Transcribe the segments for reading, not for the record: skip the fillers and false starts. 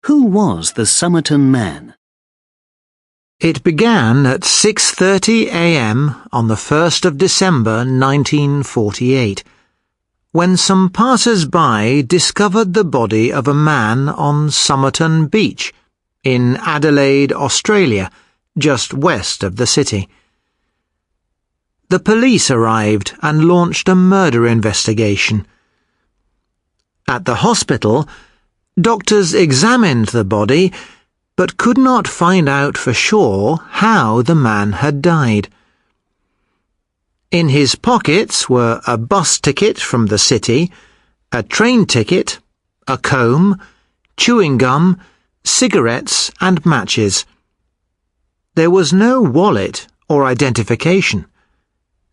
Who was the Somerton man? It began at 6:30 a.m. on the 1st of December 1948, when some passers-by discovered the body of a man on Somerton Beach, in Adelaide, Australia, just west of the city. The police arrived and launched a murder investigation. At the hospital, doctors examined the body, but could not find out for sure how the man had died. In his pockets were a bus ticket from the city, a train ticket, a comb, chewing gum, cigarettes and matches. There was no wallet or identification.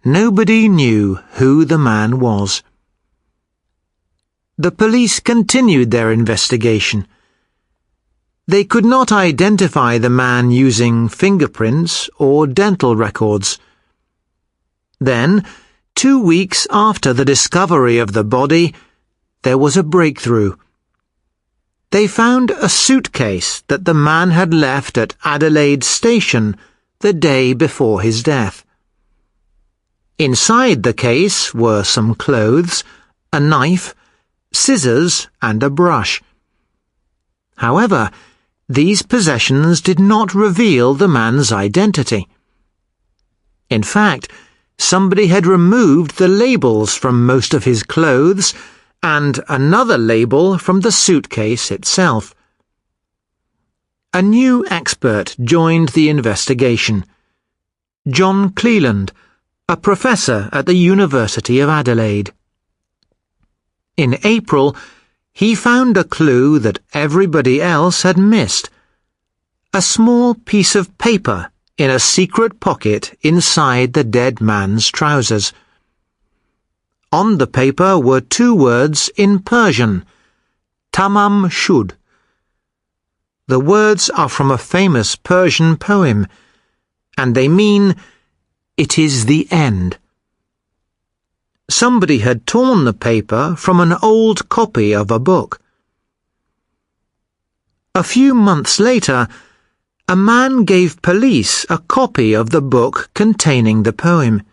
Nobody knew who the man was. The police continued their investigation. They could not identify the man using fingerprints or dental records. Then, 2 weeks after the discovery of the body, there was a breakthrough. They found a suitcase that the man had left at Adelaide Station the day before his death. Inside the case were some clothes, a knife, scissors and a brush. However, these possessions did not reveal the man's identity. In fact, somebody had removed the labels from most of his clothes and another label from the suitcase itself. A new expert joined the investigation. John Cleland, a professor at the University of Adelaide. In April, he found a clue that everybody else had missed. A small piece of paper in a secret pocket inside the dead man's trousers. On the paper were 2 words in Persian, Tamam Shud. The words are from a famous Persian poem, and they mean, "It is the end." Somebody had torn the paper from an old copy of a book. A few months later, a man gave police a copy of the book containing the poem.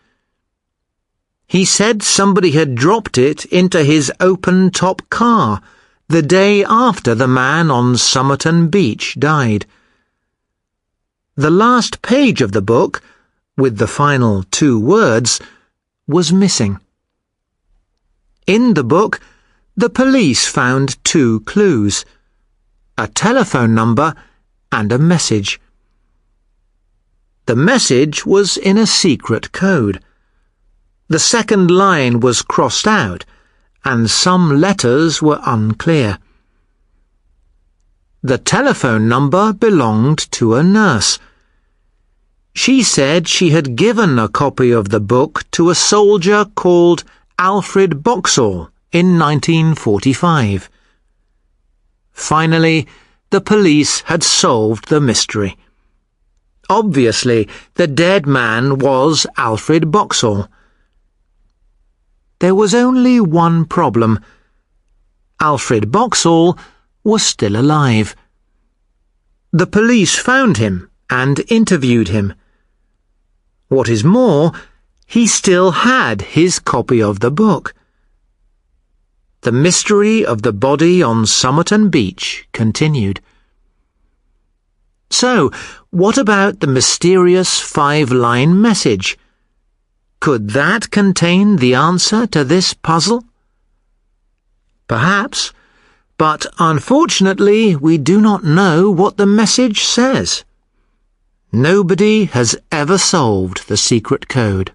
He said somebody had dropped it into his open-top car the day after the man on Somerton Beach died. The last page of the book, with the final 2 words, was missing. In the book, the police found 2 clues: a telephone number and a message. The message was in a secret code. The second line was crossed out, and some letters were unclear. The telephone number belonged to a nurse. She said she had given a copy of the book to a soldier called Alfred Boxall in 1945. Finally, the police had solved the mystery. Obviously, the dead man was Alfred Boxall. There was only one problem. Alfred Boxall was still alive. The police found him and interviewed him. What is more, he still had his copy of the book. The mystery of the body on Somerton Beach continued. So, what about the mysterious 5-line message? Could that contain the answer to this puzzle? Perhaps, but unfortunately we do not know what the message says. Nobody has ever solved the secret code.